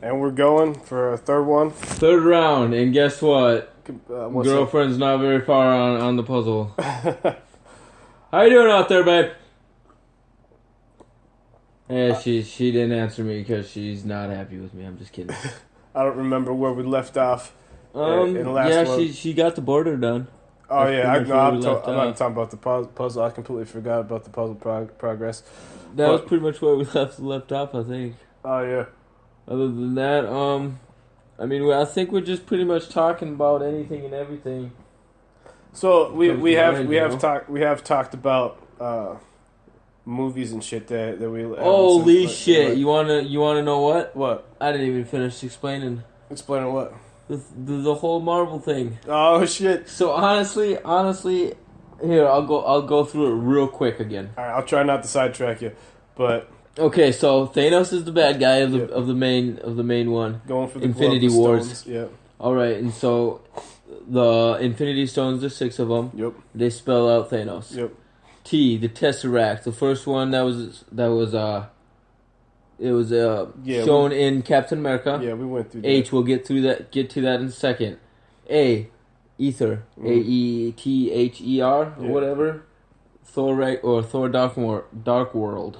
And we're going for a third one. Third round, and guess what? Girlfriend's up? not very far on the puzzle. How you doing out there, babe? Yeah, she didn't answer me because she's not happy with me. I'm just kidding. I don't remember where we left off. In the last one. she got the border done. Oh, That's yeah. I'm not off. talking about the puzzle. I completely forgot about the puzzle progress. That was pretty much where we left off, I think. Oh, yeah. Other than that, I mean, I think we're just pretty much talking about anything and everything. So we have talked about movies and shit that we. Holy shit! You wanna know what? What? I didn't even finish explaining. Explaining what? The whole Marvel thing. Oh shit! So honestly, here I'll go through it real quick again. All right, I'll try not to sidetrack you, but okay. So Thanos is the bad guy of the main one. Going for the Infinity Wars. Stones. Yeah. All right, and so the Infinity Stones, there's 6 of them. Yep. They spell out Thanos. Yep. T, the Tesseract, the first one that was shown in Captain America. Yeah, we went through that. H, we'll get to that in a second. A, Ether, Aether, or whatever. Thor Dark World.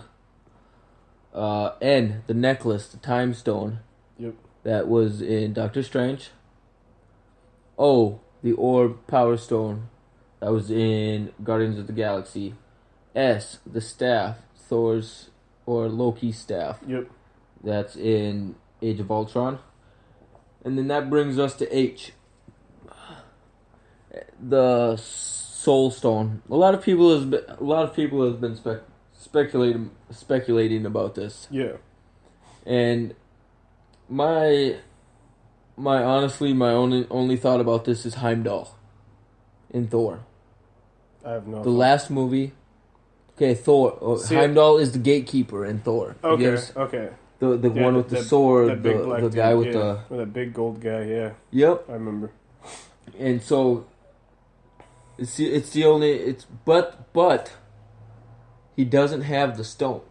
N, the necklace, the Time Stone. Yep. That was in Doctor Strange. O, the Orb Power Stone. That was in Guardians of the Galaxy. S, the staff, Thor's or Loki's staff. Yep. That's in Age of Ultron. And then that brings us to H, the Soul Stone. A lot of people have been speculating about this. Yeah. And my only thought about this is Heimdall in Thor. I have no. The last movie. Okay, Thor. Heimdall is the gatekeeper in Thor. Okay. Okay. The one with the sword, the guy with the that big gold guy. Yeah. Yep. I remember. And so but he doesn't have the stone.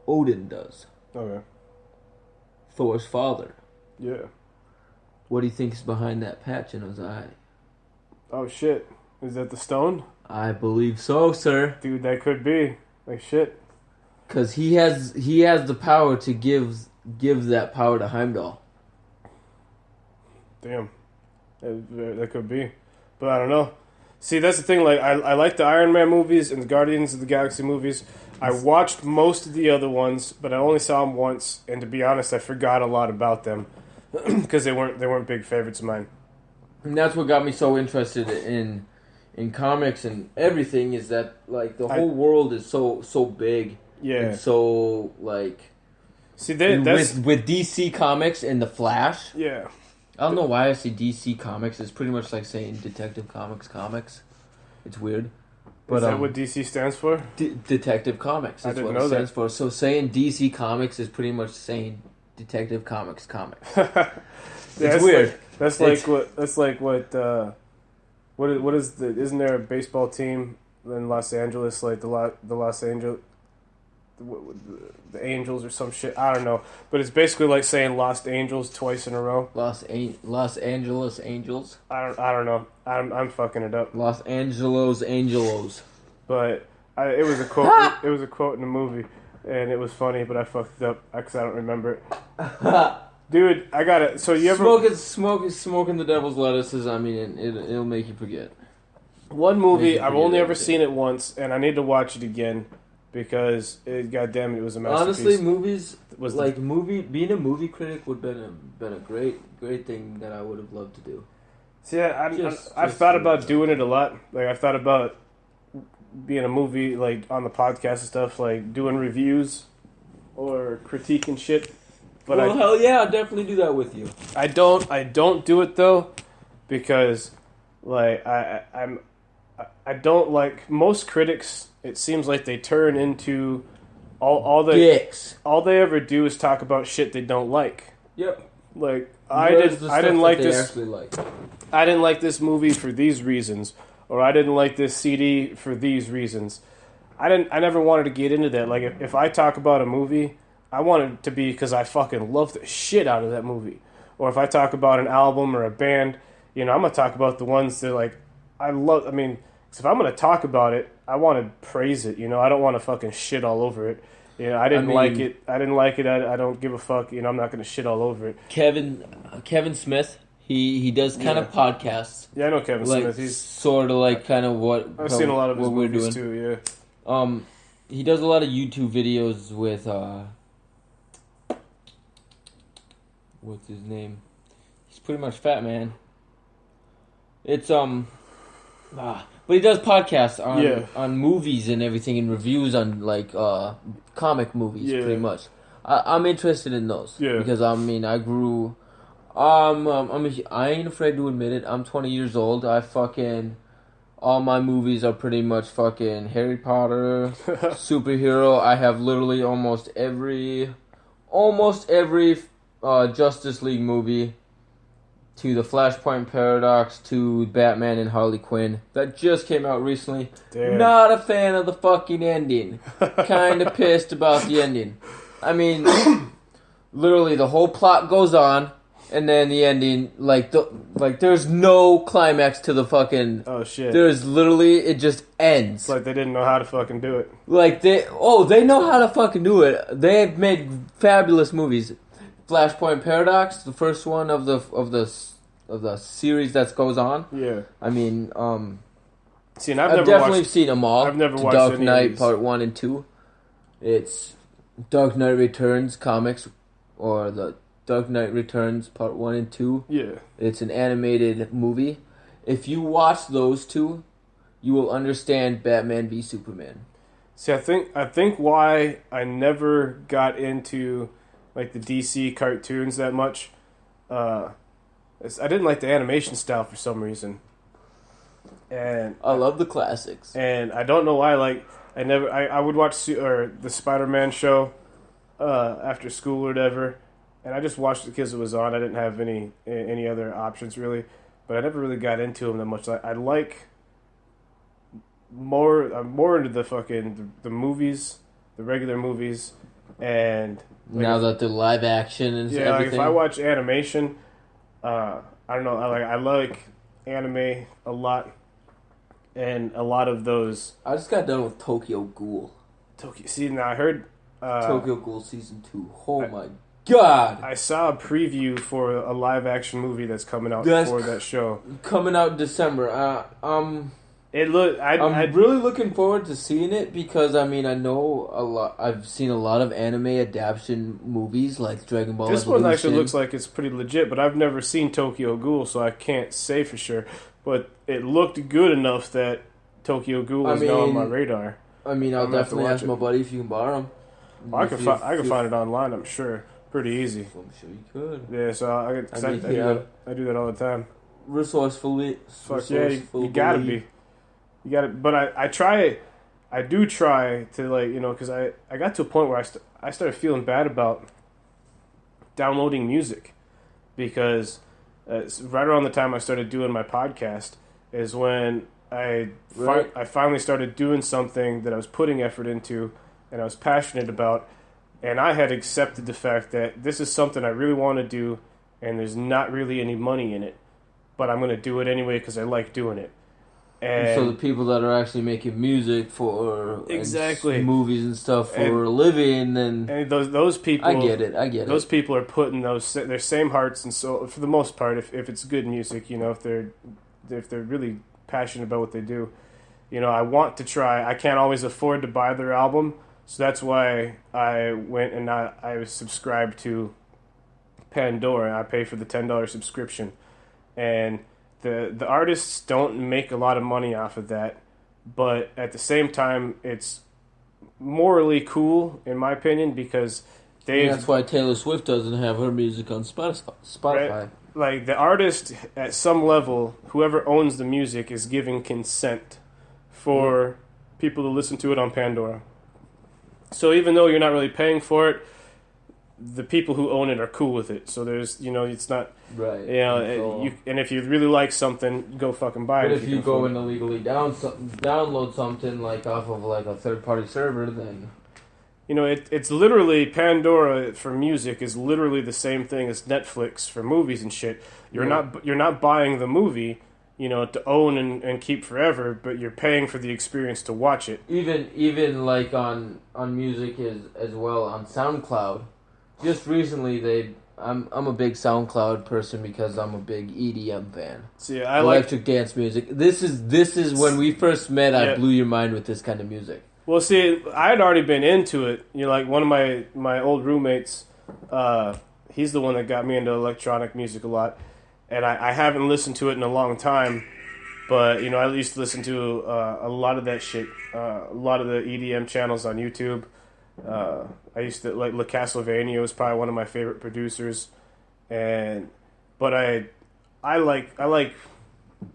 Odin does. Okay. Thor's father. Yeah. What do you think is behind that patch in his eye? Oh shit! Is that the stone? I believe so, sir. Dude, that could be. Like shit. Because he has the power to give that power to Heimdall. Damn. That could be. But I don't know. See, that's the thing. Like, I like the Iron Man movies and the Guardians of the Galaxy movies. I watched most of the other ones, but I only saw them once. And to be honest, I forgot a lot about them because they weren't big favorites of mine. And that's what got me so interested in comics and everything, is that like the whole world is so big. Yeah. And so like, see, with DC Comics and the Flash. Yeah. I don't know why I say DC Comics. It's pretty much like saying Detective Comics. It's weird. But, is that what DC stands for? Detective Comics. That's what it stands for. So saying DC Comics is pretty much saying Detective Comics. It's weird. What is isn't there a baseball team in Los Angeles, like the Angels or some shit? I don't know, but it's basically like saying Lost Angels twice in a row. Los Angeles Angels. I don't know. I'm fucking it up. Los Angelos. But it was a quote. It was a quote in the movie, and it was funny, but I fucked it up because I don't remember it. Dude, I got it. So you ever smoking the devil's lettuces? I mean, it'll make you forget. One movie I've only ever seen it once, and I need to watch it again because goddamn it was a masterpiece. Honestly, movies being a movie critic would have been a great thing that I would have loved to do. See, I've thought about doing it a lot. Like I've thought about being a movie like on the podcast and stuff, like doing reviews or critiquing shit. But hell yeah, I'll definitely do that with you. I don't do it though, because like I don't like most critics. It seems like they turn into all they ever do is talk about shit they don't like. Yep. Like I didn't like this. I didn't like this movie for these reasons, or I didn't like this CD for these reasons. I never wanted to get into that. Like if I talk about a movie, I want it to be because I fucking love the shit out of that movie. Or if I talk about an album or a band, I'm gonna talk about the ones that like I love. I mean, 'cause if I'm gonna talk about it, I want to praise it. I don't want to fucking shit all over it. I didn't like it. I didn't like it. I don't give a fuck. I'm not gonna shit all over it. Kevin Smith. He does kind of podcasts. Yeah, I know Kevin Smith. He's sort of like kind of what I've seen a lot of his movies too. Yeah. He does a lot of YouTube videos with what's his name? He's pretty much Fat Man. It's but he does podcasts on movies and everything and reviews on like comic movies pretty much. I'm interested in those because I grew. I ain't afraid to admit it. I'm 20 years old. All my movies are pretty much fucking Harry Potter, superhero. I have literally almost every Justice League movie, to the Flashpoint Paradox, to Batman and Harley Quinn that just came out recently. Damn. Not a fan of the fucking ending. Kind of pissed about the ending. I mean, literally the whole plot goes on. And then the ending, there's no climax to the fucking... Oh, shit. There's literally, it just ends. It's like they didn't know how to fucking do it. They know how to fucking do it. They've made fabulous movies. Flashpoint Paradox, the first one of the series that goes on. Yeah. I mean, see, and I've definitely seen them all. I've never watched Dark any Knight of these. Part 1 and 2. It's Dark Knight Returns comics, or the Dark Knight Returns Part 1 and 2. Yeah. It's an animated movie. If you watch those two, you will understand Batman v Superman. See, I think why I never got into like the DC cartoons that much, I didn't like the animation style for some reason. And I love the classics. And I don't know why. Like I would watch the Spider-Man show after school or whatever. And I just watched it because it was on. I didn't have any other options really, but I never really got into them that much. I like more. I'm more into the fucking the movies, the regular movies, and now that the live action and everything. Like if I watch animation, I don't know. I like anime a lot, and a lot of those. I just got done with Tokyo Ghoul. See, now I heard Tokyo Ghoul season 2. Oh my God! I saw a preview for a live action movie that's coming out for that show. Coming out in December. I'm really looking forward to seeing it because I know a lot. I've seen a lot of anime adaptation movies like Dragon Ball. This Evolution. one actually looks like it's pretty legit, but I've never seen Tokyo Ghoul, so I can't say for sure. But it looked good enough that Tokyo Ghoul is now on my radar. I'll definitely ask my buddy if you can borrow them. Well, I can find it online. I'm sure. Pretty easy. I'm sure you could. Yeah, so I do that all the time. Resourcefully. Fuck yeah, you gotta be. You gotta. But I do try to because I got to a point where I started feeling bad about downloading music because right around the time I started doing my podcast is when I finally started doing something that I was putting effort into and I was passionate about. And I had accepted the fact that this is something I really want to do, and there's not really any money in it, but I'm going to do it anyway because I like doing it. And so the people that are actually making music for movies and stuff for a living, and those people, I get it. Those people are putting their same hearts and soul for the most part. If it's good music, if they're really passionate about what they do, I want to try. I can't always afford to buy their album. So that's why I went and I was subscribed to Pandora. I pay for the $10 subscription. And the artists don't make a lot of money off of that. But at the same time, it's morally cool, in my opinion, because that's why Taylor Swift doesn't have her music on Spotify. Right? Like, the artist, at some level, whoever owns the music is giving consent for people to listen to it on Pandora. So even though you're not really paying for it, the people who own it are cool with it. So there's, it's not right. And if you really like something, go fucking buy it. But if you go and illegally download something like off of like a third party server, then it's literally Pandora for music is literally the same thing as Netflix for movies and shit. You're not buying the movie, to own and keep forever, but you're paying for the experience to watch it. Even like on music as well on SoundCloud. Just recently I'm a big SoundCloud person because I'm a big EDM fan. See, electric dance music. This is when we first met. I blew your mind with this kind of music. Well, see, I had already been into it. Like one of my old roommates, he's the one that got me into electronic music a lot. And I haven't listened to it in a long time. But, I used to listen to a lot of that shit. A lot of the EDM channels on YouTube. I used to, like, Le Castlevania was probably one of my favorite producers. But I like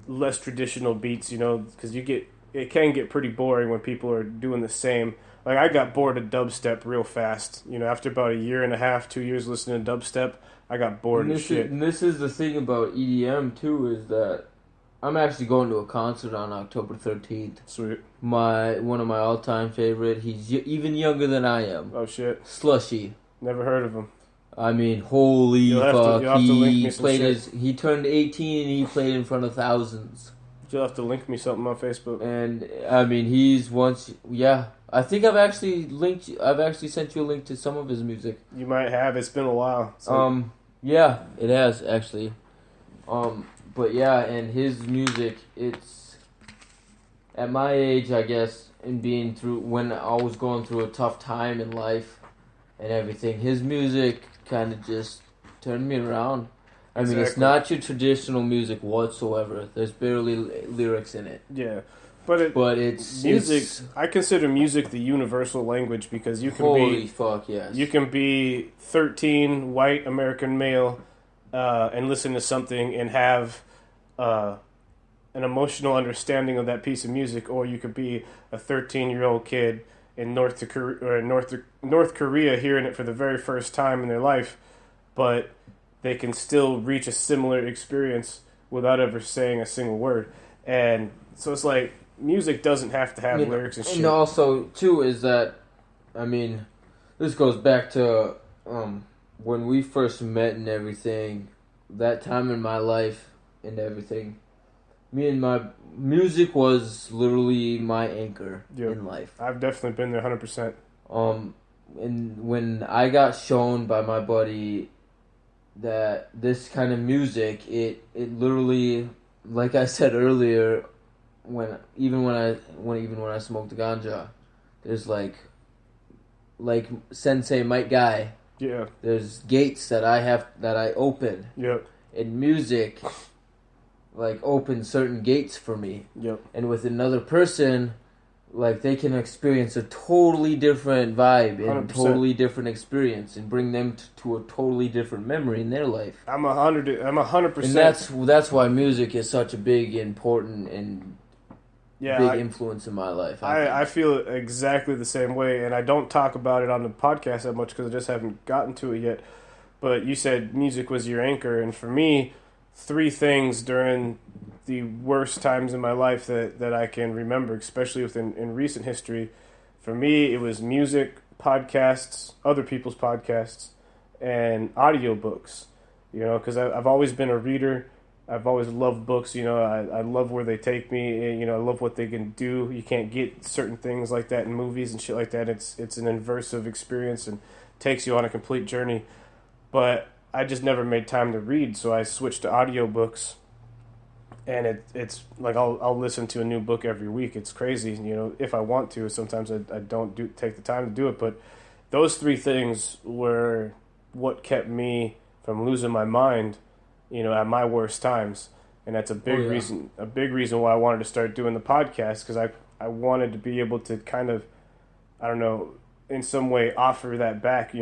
less traditional beats, because it can get pretty boring when people are doing the same. Like, I got bored of dubstep real fast. After about a year and a half, 2 years listening to dubstep, I got bored of shit. And this is the thing about EDM, too, is that I'm actually going to a concert on October 13th. Sweet. One of my all-time favorite. He's even younger than I am. Oh, shit. Slushii. Never heard of him. I mean, holy fuck. You'll have to link me some shit. He turned 18 and he played in front of thousands. You'll have to link me something on Facebook. And, I mean, I think I've actually sent you a link to some of his music. You might have. It's been a while. Yeah, it has, actually. But yeah, and his music, it's, at my age, I guess, and being through, when I was going through a tough time in life and everything, his music kind of just turned me around. I mean, It's not your traditional music whatsoever. There's barely lyrics in it. Yeah. But it's music. I consider music the universal language because you can holy fuck, yes. You can be 13, white American male, and listen to something and have an emotional understanding of that piece of music, or you could be a 13-year-old kid in North Korea hearing it for the very first time in their life, but they can still reach a similar experience without ever saying a single word. And so it's like, music doesn't have to have lyrics and shit. And also, too, is that, I mean, this goes back to when we first met and everything, that time in my life and everything. My music was literally my anchor in life. I've definitely been there 100%. And when I got shown by my buddy that this kind of music, it literally, like I said earlier, when I smoked ganja, there's like Sensei Mike Guy. Yeah. There's gates that I open. Yep. And music like opens certain gates for me. Yep. And with another person, like they can experience a totally different vibe and 100%. totally different experience and bring them to a totally different memory in their life. I'm 100%. And that's why music is such a big, important, and big influence in my life. I feel exactly the same way, and I don't talk about it on the podcast that much because I just haven't gotten to it yet. But you said music was your anchor, and for me, 3 things during the worst times in my life that I can remember, especially in recent history, for me, it was music, podcasts, other people's podcasts, and audiobooks. Because I've always been a reader. I've always loved books. I love where they take me. I love what they can do. You can't get certain things like that in movies and shit like that. It's an immersive experience and takes you on a complete journey. But I just never made time to read, so I switched to audiobooks. And it's like I'll listen to a new book every week. It's crazy, if I want to. Sometimes I don't take the time to do it. But those 3 things were what kept me from losing my mind, at my worst times. And that's a big reason. A big reason why I wanted to start doing the podcast, because I wanted to be able to kind of, I don't know, in some way offer that back.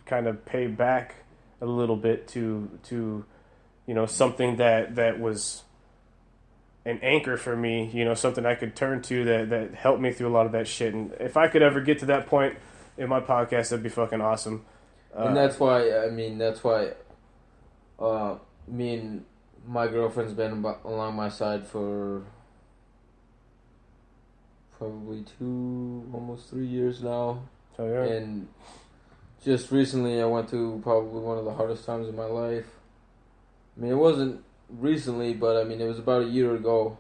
Kind of pay back a little bit to something that was an anchor for me, something I could turn to that helped me through a lot of that shit. And if I could ever get to that point in my podcast, that'd be fucking awesome. And that's why, me and my girlfriend's been along my side for probably 2, almost 3 years now. Oh, yeah. And just recently, I went through probably one of the hardest times of my life. I mean, it wasn't recently, but I mean, it was about a year ago.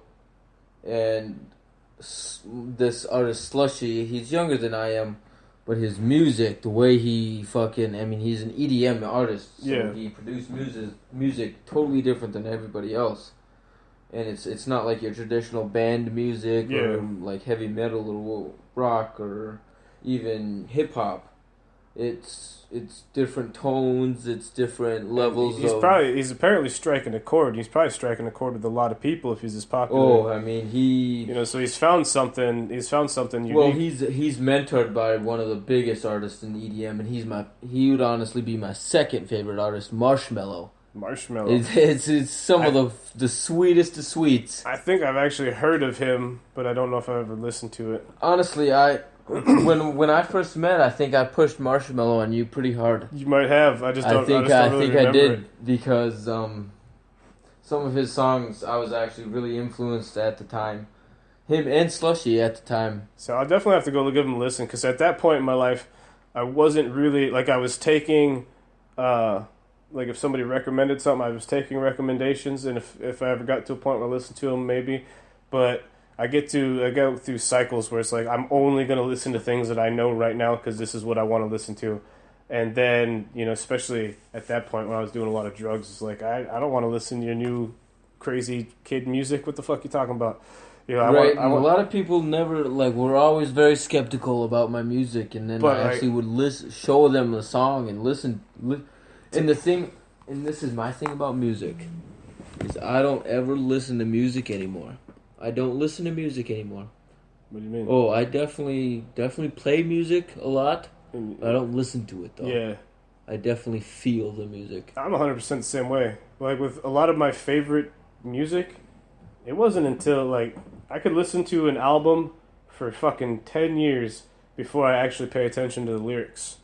And this artist, Slushii, he's younger than I am, but his music, the way he he's an EDM artist. So he produced music totally different than everybody else. And it's not like your traditional band music or like heavy metal or rock or even hip hop. It's different tones, it's different levels. He's apparently striking a chord. He's probably striking a chord with a lot of people if he's as popular. Oh, I mean so he's found something unique. Well, he's mentored by one of the biggest artists in EDM, and he would honestly be my second favorite artist, Marshmello. It's some of the sweetest of sweets. I think I've actually heard of him, but I don't know if I've ever listened to it. Honestly, when I first met, I think I pushed Marshmello on you pretty hard. You might have. I think I did because some of his songs I was actually really influenced at the time. Him and Slushii at the time. So I'll definitely have to go give him a listen, because at that point in my life, I wasn't really like I was taking. Like if somebody recommended something, I was taking recommendations, and if I ever got to a point where I listened to them, maybe. But I go through cycles where it's like I'm only going to listen to things that I know right now because this is what I want to listen to. And then, especially at that point when I was doing a lot of drugs, it's like I don't want to listen to your new crazy kid music. What the fuck you talking about? Right. A lot of people were always very skeptical about my music, and then I actually would show them the song and listen. And this is my thing about music, is I don't ever listen to music anymore. I don't listen to music anymore. What do you mean? Oh, I definitely play music a lot. I don't listen to it, though. Yeah. I definitely feel the music. I'm 100% the same way. Like, with a lot of my favorite music, it wasn't until, I could listen to an album for fucking 10 years before I actually pay attention to the lyrics.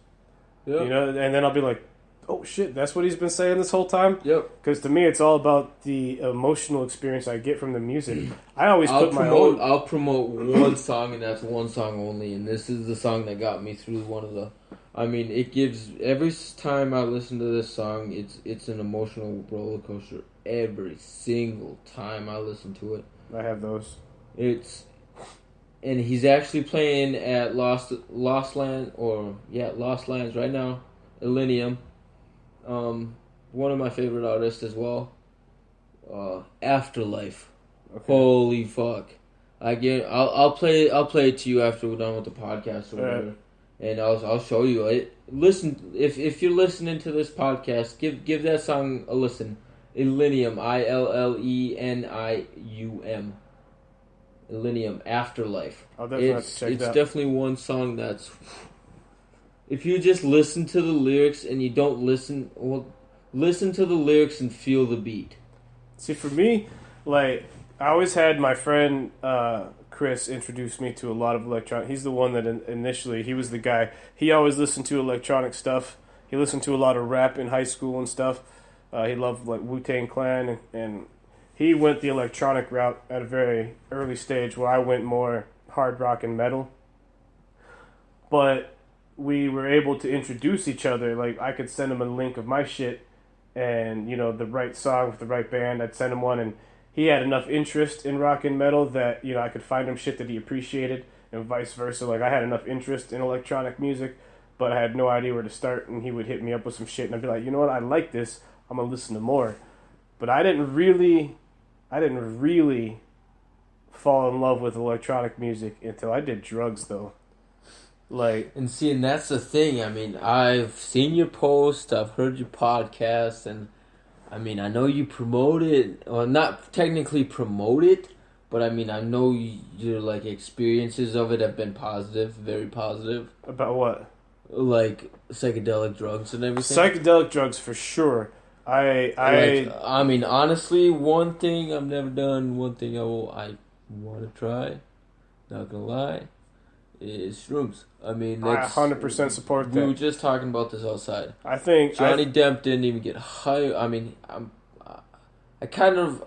Yep. And then I'll be like, oh shit, that's what he's been saying this whole time? Yep. Because to me, it's all about the emotional experience I get from the music. I'll promote one song, and that's one song only, and this is the song that got me through one of the... I mean, it gives... Every time I listen to this song, it's an emotional roller coaster. Every single time I listen to it. I have those. And he's actually playing at Lost Lands right now. Illenium. One of my favorite artists as well. Afterlife. Okay. Holy fuck! I'll play it to you after we're done with the podcast or whatever, and I'll show you it. Listen, if you're listening to this podcast, give that song a listen. Illenium, Illenium. Illenium, Afterlife. I'll definitely have to check that. It's definitely one song that's... If you just listen to the lyrics and you don't listen to the lyrics and feel the beat. See, for me, I always had my friend Chris introduce me to a lot of electronic. He's the one that initially, he was the guy. He always listened to electronic stuff. He listened to a lot of rap in high school and stuff. He loved Wu-Tang Clan, and he went the electronic route at a very early stage, where I went more hard rock and metal. But we were able to introduce each other. I could send him a link of my shit and, the right song with the right band. I'd send him one, and he had enough interest in rock and metal that, I could find him shit that he appreciated, and vice versa. I had enough interest in electronic music, but I had no idea where to start, and he would hit me up with some shit, and I'd be like, you know what, I like this, I'm going to listen to more. But I didn't really fall in love with electronic music until I did drugs, though. And that's the thing. I mean, I've seen your post, I've heard your podcast, and I mean, I know you promote it, or not technically promote it, but I mean, I know your experiences of it have been positive, very positive. About what? Psychedelic drugs and everything. Psychedelic drugs for sure. I mean, honestly, one thing I've never done, one thing I want to try, not gonna lie, is shrooms. I mean, I 100% support that. We were just talking about this outside. I think Johnny Depp didn't even get high. I mean, I kind of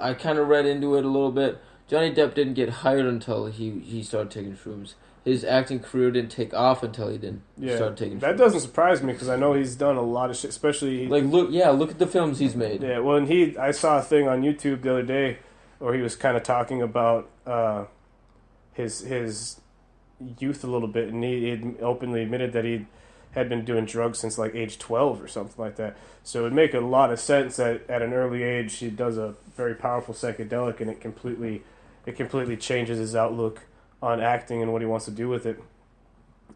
read into it a little bit. Johnny Depp didn't get hired until he started taking shrooms. his acting career didn't take off until he didn't start taking. That doesn't surprise me because I know he's done a lot of shit, especially look at the films he's made. Yeah, well, and I saw a thing on YouTube the other day where he was kind of talking about his youth a little bit, and he openly admitted that he had been doing drugs since like age 12 or something like that. So it would make a lot of sense that at an early age he does a very powerful psychedelic, and it completely changes his outlook on acting and what he wants to do with it.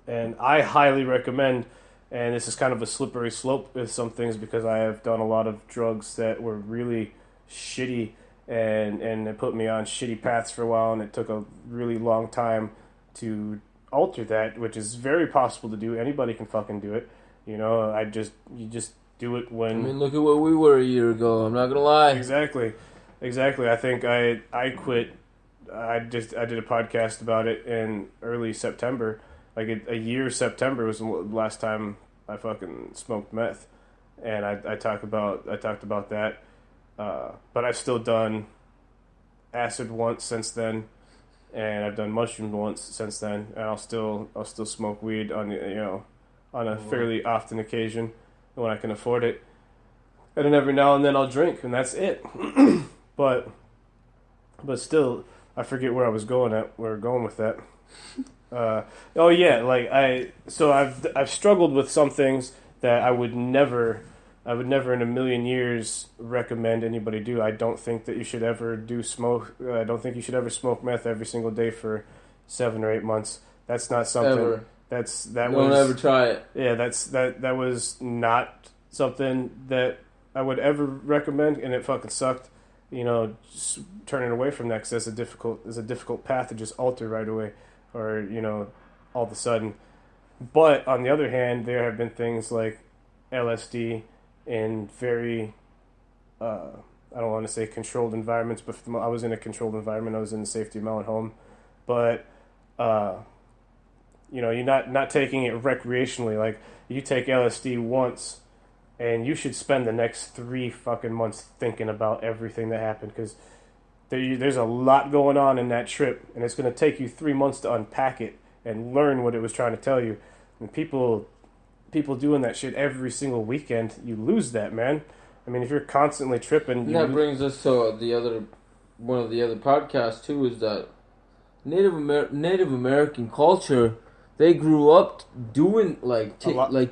And I highly recommend, and this is kind of a slippery slope with some things because I have done a lot of drugs that were really shitty and it put me on shitty paths for a while, and it took a really long time to alter that, which is very possible to do. Anybody can fucking do it. You know, you just do it when... I mean, look at what we were a year ago. I'm not gonna lie. Exactly. I think I quit. I did a podcast about it in early September. Like a year September was the last time I fucking smoked meth, and I talked about that. But I've still done acid once since then, and I've done mushrooms once since then, and I'll still smoke weed on a fairly often occasion when I can afford it, and then every now and then I'll drink, and that's it. but still, I forget where I was going with that. I've struggled with some things that I would never in a million years recommend anybody do. I don't think that you should ever I don't think you should ever smoke meth every single day for 7 or 8 months. That's not something. Ever. Don't ever try it. Yeah, that was not something that I would ever recommend, and it fucking sucked. You know, just turning away from that because it's a difficult path to just alter right away, or all of a sudden. But on the other hand, there have been things like LSD in very, I don't want to say controlled environments, but I was in a controlled environment. I was in the safety of my own home, but you're not taking it recreationally. Like, you take LSD once, and you should spend the next 3 fucking months thinking about everything that happened, because there's a lot going on in that trip, and it's going to take you 3 months to unpack it and learn what it was trying to tell you. And people doing that shit every single weekend, you lose that, man. I mean, if you're constantly tripping... That brings us to one of the other podcasts, too, is that Native American culture, they grew up doing,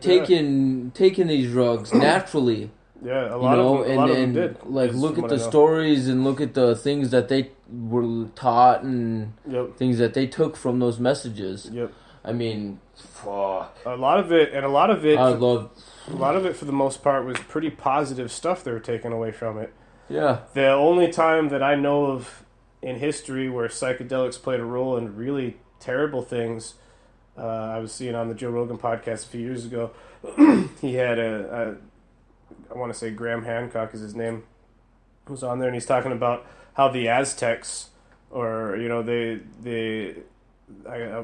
taking these drugs naturally. Yeah, a lot of them did. Like, look at the stories and look at the things that they were taught and things that they took from those messages. Yep. I mean, fuck. A lot of it, for the most part, was pretty positive stuff they were taking away from it. Yeah. The only time that I know of in history where psychedelics played a role in really terrible things, I was seeing on the Joe Rogan podcast a few years ago. He had I want to say Graham Hancock is his name, who's on there, and he's talking about how the Aztecs, or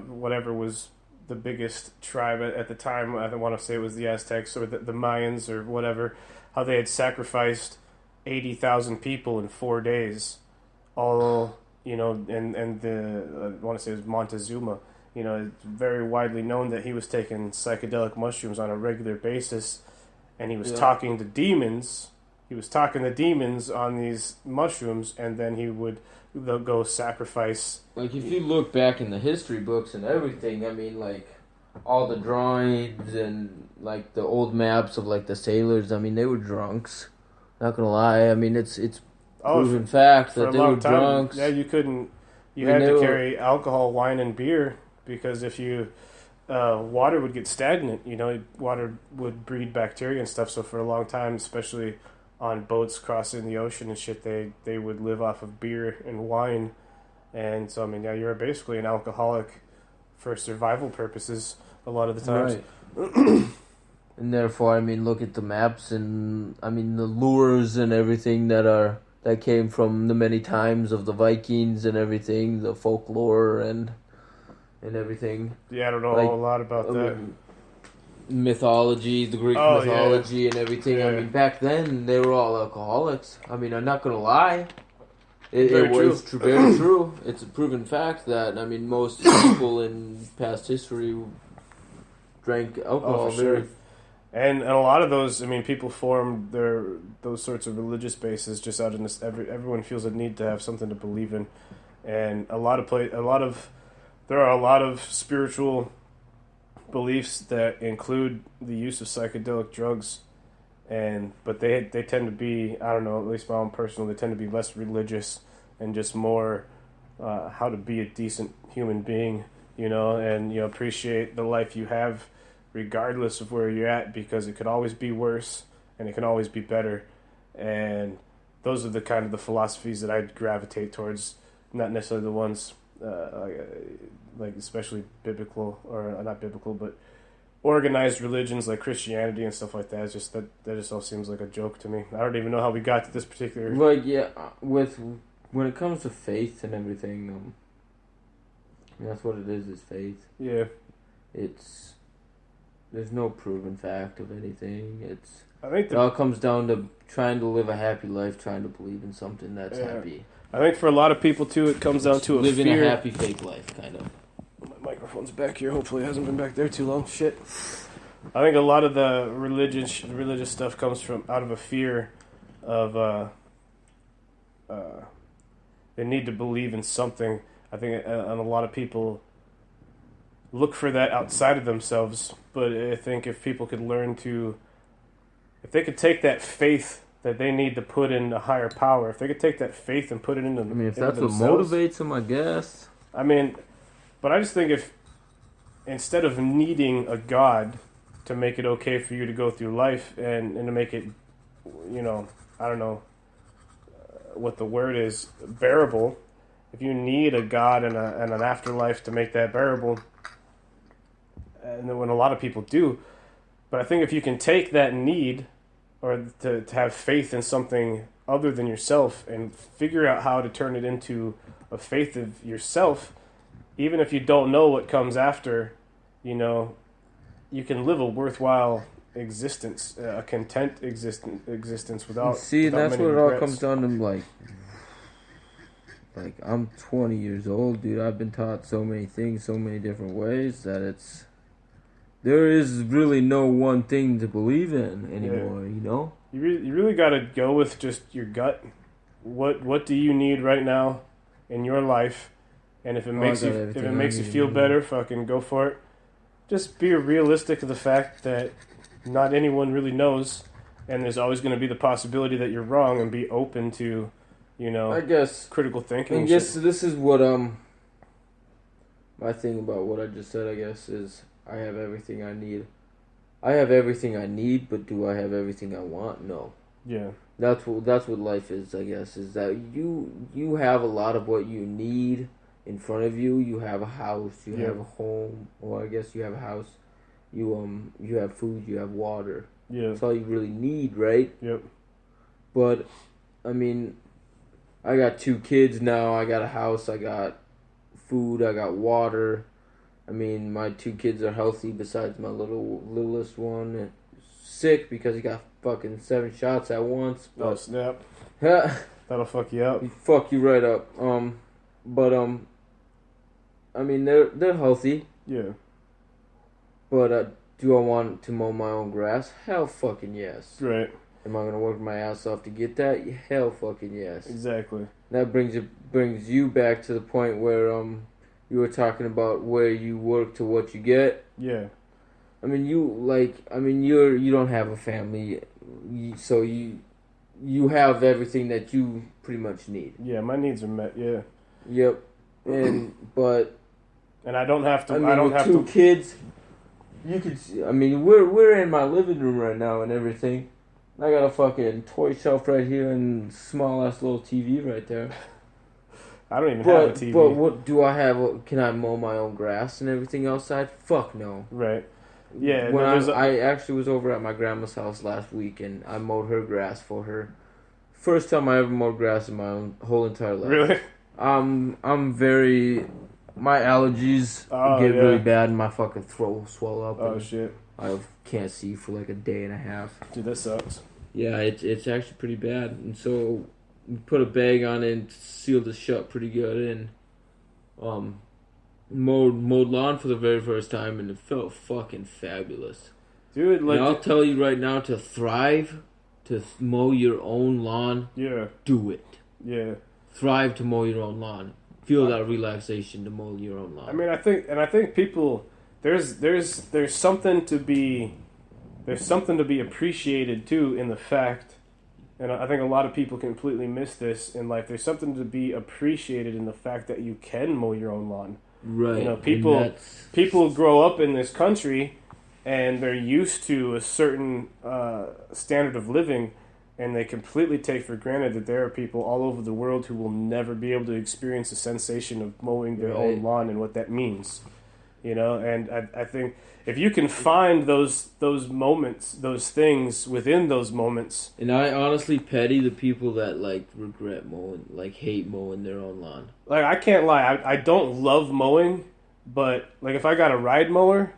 whatever was the biggest tribe at the time, I want to say it was the Aztecs or the Mayans or whatever, how they had sacrificed 80,000 people in 4 days, all, and I want to say it was Montezuma. It's very widely known that he was taking psychedelic mushrooms on a regular basis, and he was talking to demons. He was talking to demons on these mushrooms, and then they'll go sacrifice. Like, if you look back in the history books and everything, I mean, like, all the drawings and, like, the old maps of, like, the sailors, I mean, they were drunks. Not gonna lie. I mean, it's proven fact that they were drunks. Yeah, you couldn't... You had to carry alcohol, wine, and beer, because if you... water would get stagnant, water would breed bacteria and stuff, so for a long time, especially on boats crossing the ocean and shit, they would live off of beer and wine. And so, I mean, you're basically an alcoholic for survival purposes a lot of the times. Right. And therefore, I mean, look at the maps and, I mean, the lures and everything that came from the many times of the Vikings and everything, the folklore and everything. Yeah, I don't know a whole lot about that. Mythology, the Greek mythology and everything. Yeah. I mean, back then, they were all alcoholics. I mean, I'm not going to lie. It was very true. It's a proven fact that, I mean, most people in past history drank alcohol. Oh, for sure. And a lot of those, I mean, people formed those sorts of religious bases just out in this. Everyone feels a need to have something to believe in, and there are a lot of spiritual beliefs that include the use of psychedelic drugs, but they tend to be, I don't know, at least my own personal, they tend to be less religious and just more how to be a decent human being, and appreciate the life you have regardless of where you're at, because it could always be worse and it can always be better. And those are the kind of the philosophies that I gravitate towards, not necessarily the ones like especially biblical, or not biblical, but organized religions like Christianity and stuff like that. It's just that just all seems like a joke to me. I don't even know how we got to this particular. Like, yeah, when it comes to faith and everything, that's what it is faith. Yeah. There's no proven fact of anything. I think it all comes down to trying to live a happy life, trying to believe in something that's happy. I think for a lot of people too, it comes down to living a happy fake life, kind of. My microphone's back here. Hopefully, it hasn't been back there too long. Shit. I think a lot of the religious stuff comes from out of a fear of they need to believe in something. I think and a lot of people look for that outside of themselves. But I think if people could if they could take that faith that they need to put in a higher power, if they could take that faith and put it into, if that's what motivates them, I guess. But I just think if instead of needing a God to make it okay for you to go through life and to make it, I don't know what the word is, bearable. If you need a God and an afterlife to make that bearable, and then when a lot of people do, but I think if you can take that need or to have faith in something other than yourself and figure out how to turn it into a faith of yourself, even if you don't know what comes after, you can live a worthwhile existence, a content existence without. See, without that's many what regrets. It all comes down to. Like I'm 20 years old, dude. I've been taught so many things, so many different ways that there is really no one thing to believe in anymore. You really got to go with just your gut. What do you need right now in your life? And if it makes you feel better, fucking go for it. Just be realistic to the fact that not anyone really knows, and there's always going to be the possibility that you're wrong, and be open to, I guess critical thinking. I guess this is what my thing about what I just said, I guess, is I have everything I need. I have everything I need, but do I have everything I want? No. Yeah. That's what life is, I guess, is that you have a lot of what you need in front of you. You have a house, you have a home, or I guess you have a house. You have food, you have water. Yeah. That's all you really need, right? Yep. But I got 2 kids now. I got a house, I got food, I got water. My 2 kids are healthy besides my littlest one. Sick because he got fucking 7 shots at once. But, oh, snap. That'll fuck you up. Fuck you right up. They're healthy. Yeah. But do I want to mow my own grass? Hell fucking yes. Right. Am I gonna work my ass off to get that? Hell fucking yes. Exactly. That brings you back to the point where you were talking about where you work to what you get. Yeah. You don't have a family, so you have everything that you pretty much need. Yeah, my needs are met. Yeah. Yep. And I don't have to. I don't have 2 kids. You could. We're in my living room right now and everything. I got a fucking toy shelf right here and small ass little TV right there. I don't even have a TV. But what do I have? Can I mow my own grass and everything outside? Fuck no. Right. Yeah. When I actually was over at my grandma's house last week and I mowed her grass for her. First time I ever mowed grass in my whole entire life. Really? My allergies get really bad and my fucking throat will swell up. Oh shit. I can't see for like a day and a half. Dude, that sucks. Yeah, it's actually pretty bad. And so put a bag on it and sealed it shut pretty good, and mowed lawn for the very first time, and it felt fucking fabulous. Dude, like, and I'll tell you right now, to thrive, to mow your own lawn, do it. Yeah. Thrive to mow your own lawn. Feel that relaxation to mow your own lawn. I mean, I think people, there's something to be appreciated too in the fact, and I think a lot of people completely miss this in life. There's something to be appreciated in the fact that you can mow your own lawn. Right. You know, people grow up in this country and they're used to a certain standard of living, and they completely take for granted that there are people all over the world who will never be able to experience the sensation of mowing their own lawn and what that means. You know, and I think if you can find those moments, those things within those moments. And I honestly pity the people that, like, regret mowing, like, hate mowing their own lawn. Like, I can't lie, I don't love mowing, but, like, if I got a ride mower,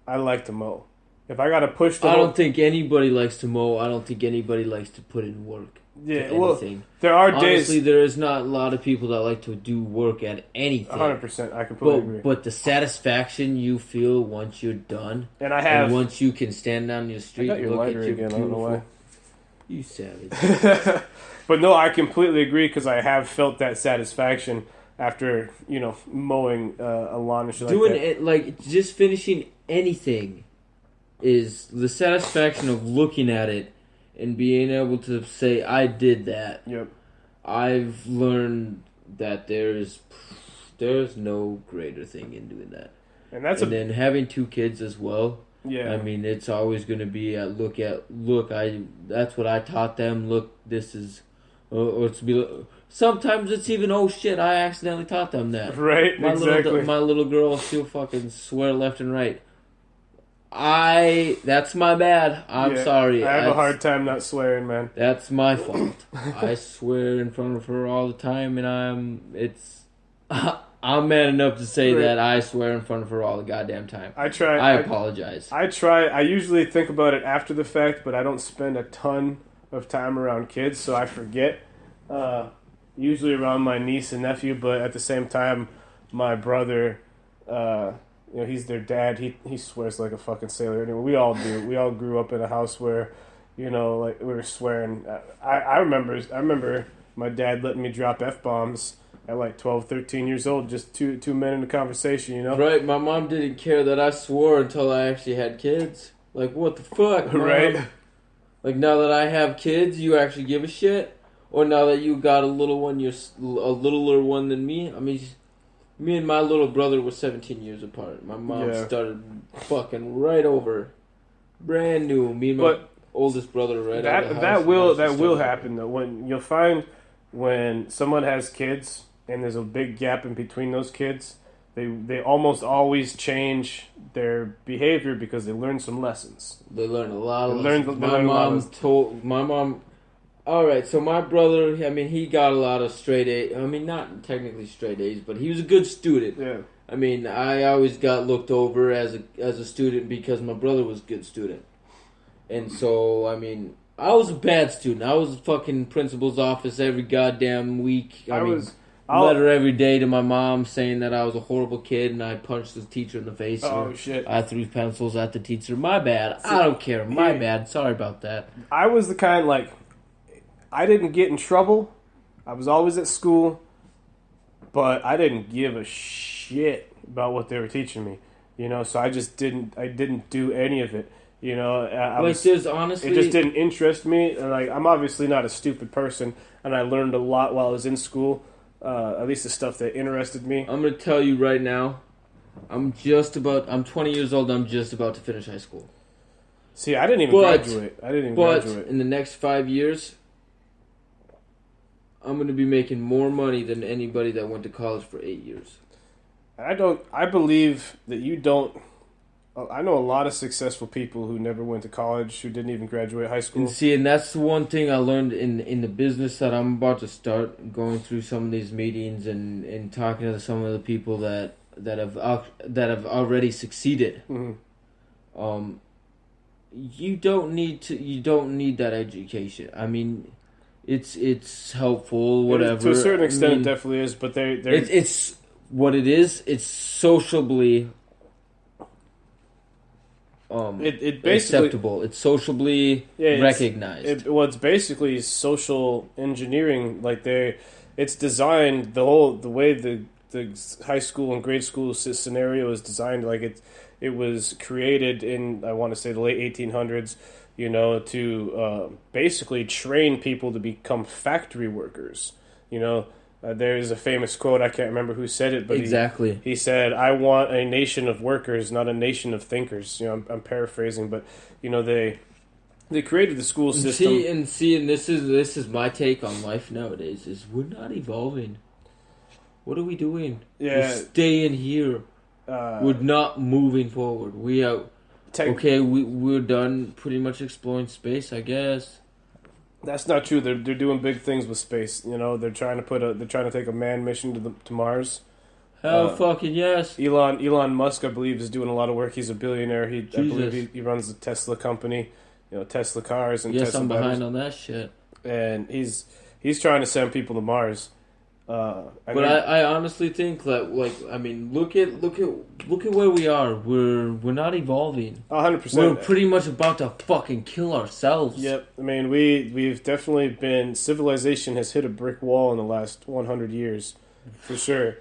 I like to mow. If I got to push the... I don't think anybody likes to mow. I don't think anybody likes to put in work. Yeah, well, there are days... Honestly, there is not a lot of people that like to do work at anything. 100%, I completely agree. But the satisfaction you feel once you're done, and once you can stand down your street and look at your again, beautiful... I don't know why. You savage. But no, I completely agree, because I have felt that satisfaction after, you know, mowing a lawn and shit like that. Doing it, like, just finishing anything is the satisfaction of looking at it and being able to say, I did that. Yep. I've learned that there's no greater thing in doing that. And then having 2 kids as well. Yeah. I mean, it's always going to be that's what I taught them. Look, this is, or it's be. Sometimes it's even, oh shit, I accidentally taught them that. Right. Exactly. My little girl, she'll fucking swear left and right. That's my bad. I'm sorry. I have a hard time not swearing, man. That's my fault. I swear in front of her all the time, and I'm man enough to say that I swear in front of her all the goddamn time. I apologize. I usually think about it after the fact, but I don't spend a ton of time around kids, so I forget. Usually around my niece and nephew, but at the same time, my brother... you know, he's their dad. He swears like a fucking sailor. Anyway, we all do. We all grew up in a house where, you know, like, we were swearing. I remember my dad letting me drop F-bombs at like 12, 13 years old, just two men in a conversation, you know? Right, my mom didn't care that I swore until I actually had kids. Like, what the fuck, Mom? Right? Like, now that I have kids, you actually give a shit? Or now that you got a little one, you're a littler one than me? I mean... Me and my little brother were 17 years apart. My mom started fucking right over. Brand new. Me and my oldest brother out of the house. That will happen, though. When you'll find when someone has kids and there's a big gap in between those kids, they almost always change their behavior because they learn some lessons. They learn a lot of lessons. My mom... Alright, so my brother, I mean, he got a lot of straight A's. I mean, not technically straight A's, but he was a good student. Yeah. I mean, I always got looked over as a student because my brother was a good student. And so, I mean, I was a bad student. I was fucking principal's office every goddamn week. I mean, letter every day to my mom saying that I was a horrible kid and I punched the teacher in the face. Oh, shit. I threw pencils at the teacher. My bad. I don't care. My bad. Sorry about that. I was the kind, like... I didn't get in trouble. I was always at school, but I didn't give a shit about what they were teaching me. You know, so I didn't do any of it. You know, honestly, it just didn't interest me. And like, I'm obviously not a stupid person, and I learned a lot while I was in school. At least the stuff that interested me. I'm gonna tell you right now, I'm 20 years old. I'm just about to finish high school. See, I didn't even graduate. But in the next 5 years, I'm going to be making more money than anybody that went to college for 8 years. I believe that you don't... I know a lot of successful people who never went to college, who didn't even graduate high school. And that's the one thing I learned in the business that I'm about to start, going through some of these meetings and talking to some of the people that have already succeeded. Mm-hmm. You don't need that education. I mean... it's helpful, whatever. To a certain extent, I mean, it definitely is. But it's what it is. It's sociably it basically acceptable. It's sociably recognized. It's basically social engineering. Like it's designed the way the high school and grade school scenario is designed. Like it was created in, I want to say, the late 1800s. You know, to basically train people to become factory workers. You know, there's a famous quote, I can't remember who said it, but exactly. He said, "I want a nation of workers, not a nation of thinkers." You know, I'm paraphrasing, but you know, they created the school system. And this is my take on life nowadays. Is we're not evolving. What are we doing? Yeah, we're staying here. We're not moving forward. We're done pretty much exploring space, I guess. That's not true. They're doing big things with space. You know, they're trying to take a manned mission to Mars. Hell, fucking yes. Elon Musk, I believe, is doing a lot of work. He's a billionaire. I believe he runs the Tesla company. You know, Tesla cars and Tesla I'm behind batteries. on that shit. And he's trying to send people to Mars. I honestly think that, like, I mean, look at where we are. We're not evolving. 100%. We're pretty much about to fucking kill ourselves. Yep. I mean, we've definitely been, civilization has hit a brick wall in the last 100 years, for sure.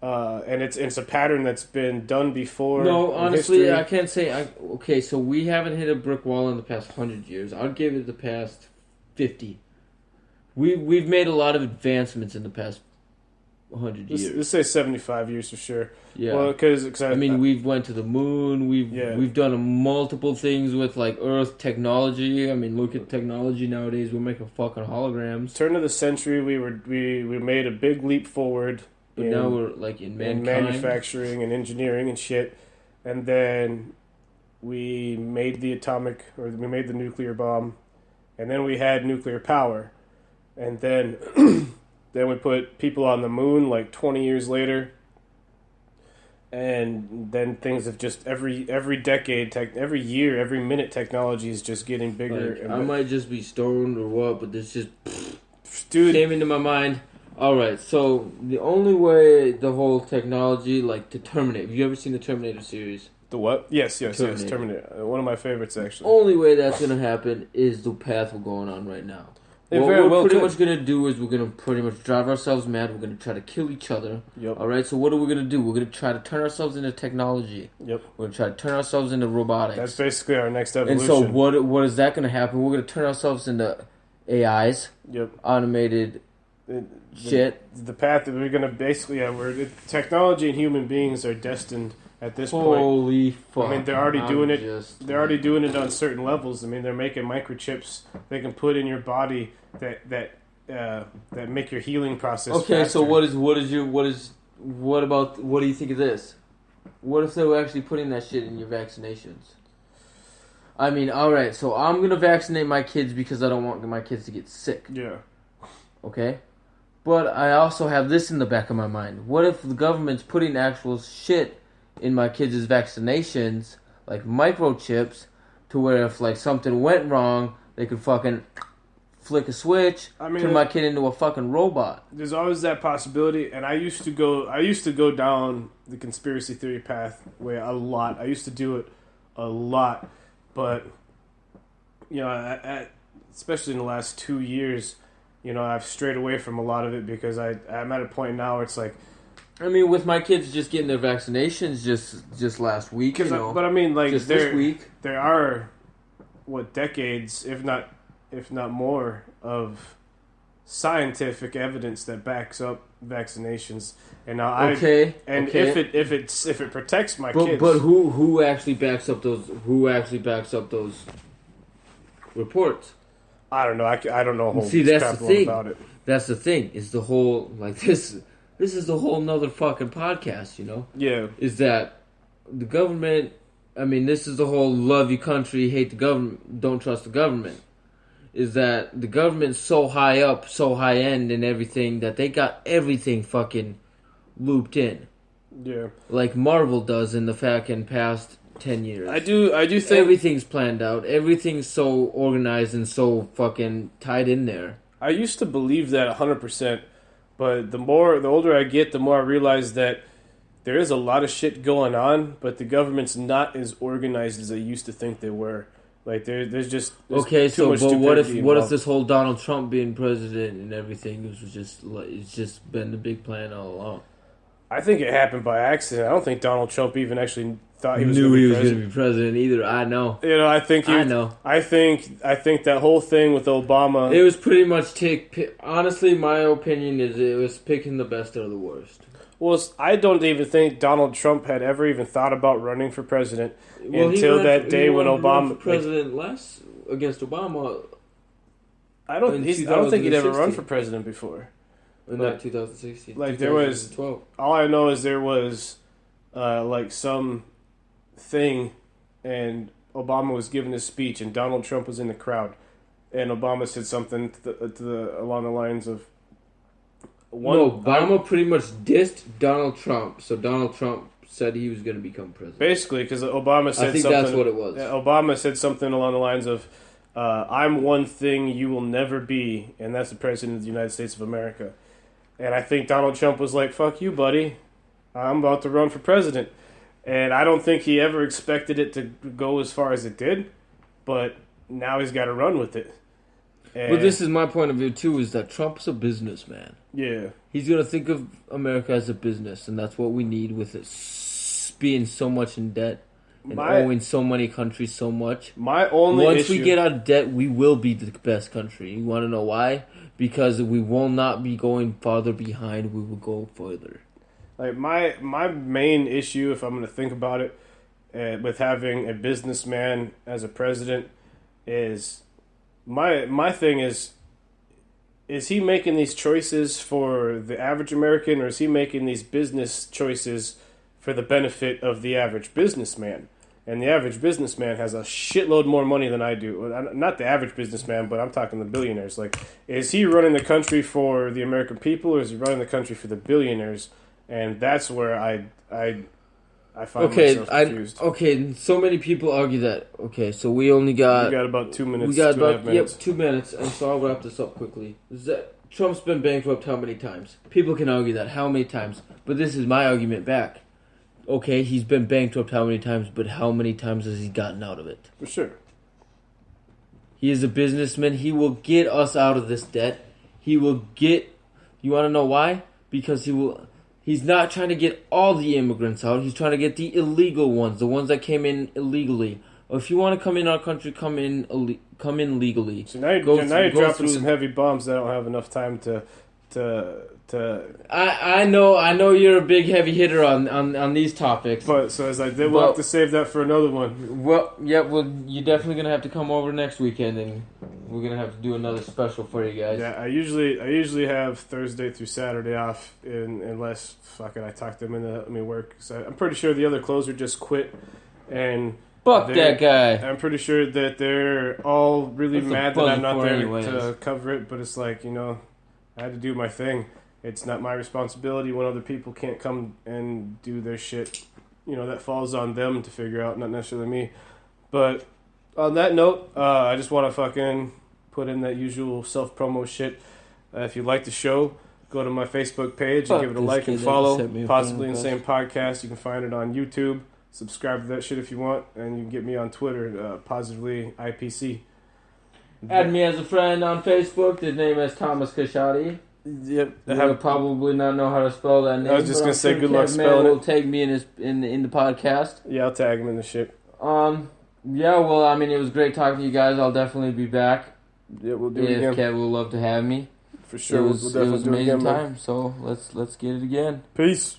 And it's a pattern that's been done before. No, honestly, I can't say. Okay, so we haven't hit a brick wall in the past 100 years. I'd give it the past 50. We've made a lot of advancements in the past 100 years. Let's say 75 years for sure. Yeah. Well, because I mean, we've went to the moon. We've done multiple things with like Earth technology. I mean, look at technology nowadays. We're making fucking holograms. Turn of the century, we made a big leap forward. But now we're like in manufacturing and engineering and shit, and then we made the nuclear bomb, and then we had nuclear power, and then. Then we put people on the moon like 20 years later. And then things have just every decade, every year, every minute, technology is just getting bigger. Like, I might just be stoned or what, but this just came into my mind. All right, so the only way the whole technology, like to Terminator. Have you ever seen the Terminator series? The what? Yes, Terminator. One of my favorites, actually. Only way that's gonna happen is the path we're going on right now. What we're pretty much going to do is we're going to pretty much drive ourselves mad. We're going to try to kill each other. Yep. All right, so what are we going to do? We're going to try to turn ourselves into technology. Yep. We're going to try to turn ourselves into robotics. That's basically our next evolution. And so what is that going to happen? We're going to turn ourselves into AIs. Yep. Automated shit. The path that we're going to basically... technology and human beings are destined at this point. Holy fuck. I mean, they're already doing it. They're already doing it on certain levels. I mean, they're making microchips they can put in your body that make your healing process okay, faster. so what do you think of this? What if they were actually putting that shit in your vaccinations? I mean, alright, so I'm going to vaccinate my kids because I don't want my kids to get sick. Yeah. Okay? But I also have this in the back of my mind. What if the government's putting actual shit in my kids' vaccinations, like microchips, to where if like something went wrong, they could fucking flick a switch, turn my kid into a fucking robot. There's always that possibility, and I used to go down the conspiracy theory path way a lot. I used to do it a lot, but you know, especially in the last 2 years, you know, I've strayed away from a lot of it because I'm at a point now where it's like, I mean, with my kids just getting their vaccinations just last week, you know. But I mean, like, just this week, there are decades, if not more, of scientific evidence that backs up vaccinations. And now if it protects my kids, but who actually backs up those? Who actually backs up those reports? I don't know. I don't know a whole See, that's crap the thing. about it. That's the thing. Is the whole like this? This is the whole nother fucking podcast, you know? Yeah. Is that the government, I mean, this is the whole love your country, hate the government, don't trust the government. Is that the government's so high up, so high end and everything that they got everything fucking looped in. Yeah. Like Marvel does in the fucking past 10 years. I do think everything's planned out. Everything's so organized and so fucking tied in there. I used to believe that 100%, but the older I get, the more I realize that there is a lot of shit going on, but the government's not as organized as I used to think they were. Like there's okay. too much But what if involved. this whole Donald Trump being president and everything was just like it's just been the big plan all along? I think it happened by accident. I don't think Donald Trump even actually thought he was knew he was going to be president either. I know. You know, I think that whole thing with Obama. It was pretty much honestly, my opinion is it was picking the best out of the worst. Well, I don't even think Donald Trump had ever even thought about running for president until that day when Obama president last against Obama. I don't think he'd ever run for president before. In that 2016, like there was, all I know is there was, like some thing, and Obama was giving his speech, and Donald Trump was in the crowd, and Obama said something along the lines of. Obama pretty much dissed Donald Trump, so Donald Trump said he was going to become president. Basically, because Obama said something. That's what it was. Obama said something along the lines of, "I'm one thing you will never be, and that's the president of the United States of America." And I think Donald Trump was like, "Fuck you, buddy. I'm about to run for president." And I don't think he ever expected it to go as far as it did, but now he's got to run with it. But this is my point of view, too, is that Trump's a businessman. Yeah. He's going to think of America as a business, and that's what we need with it being so much in debt and owing so many countries so much. Once we get out of debt, we will be the best country. You want to know why? Because we will not be going farther behind. We will go further. Like my main issue, if I'm going to think about it, with having a businessman as a president, is my thing is he making these choices for the average American, or is he making these business choices for the benefit of the average businessman? And the average businessman has a shitload more money than I do. Not the average businessman, but I'm talking the billionaires. Like, is he running the country for the American people, or is he running the country for the billionaires? And that's where I find myself confused. Okay, so many people argue that. Okay, so we got about 2 minutes. We got about 2 minutes, and so I'll wrap this up quickly. Trump's been bankrupt how many times? People can argue that how many times, but this is my argument back. Okay, he's been bankrupt how many times, but how many times has he gotten out of it? For sure. He is a businessman. He will get us out of this debt. He will get... You want to know why? Because he's not trying to get all the immigrants out. He's trying to get the illegal ones, the ones that came in illegally. Or if you want to come in our country, come in legally. So now you're dropping some heavy bombs that I don't have enough time to. I know you're a big heavy hitter on these topics. But so it's like we'll have to save that for another one. Well, yeah, you're definitely gonna have to come over next weekend, and we're gonna have to do another special for you guys. Yeah, I usually have Thursday through Saturday off, unless I talk them into letting me work. So I'm pretty sure the other closer just quit, and fuck that guy. I'm pretty sure that they're all really mad that I'm not there to cover it. But it's like, I had to do my thing. It's not my responsibility when other people can't come and do their shit. That falls on them to figure out, not necessarily me. But on that note, I just want to fucking put in that usual self-promo shit. If you like the show, go to my Facebook page and give it a like and follow. Possibly Insane Podcast. You can find it on YouTube. Subscribe to that shit if you want. And you can get me on Twitter, Positively IPC. Add me as a friend on Facebook. His name is Thomas Kottschade. Yep. You'll probably not know how to spell that name. I was just gonna say good luck spelling it. Will tag me in the podcast. Yeah, I'll tag him in the shit. Yeah. Well, I mean, it was great talking to you guys. I'll definitely be back. Yeah, we'll do it again. Kev will love to have me. For sure. It was an amazing time. So let's get it again. Peace.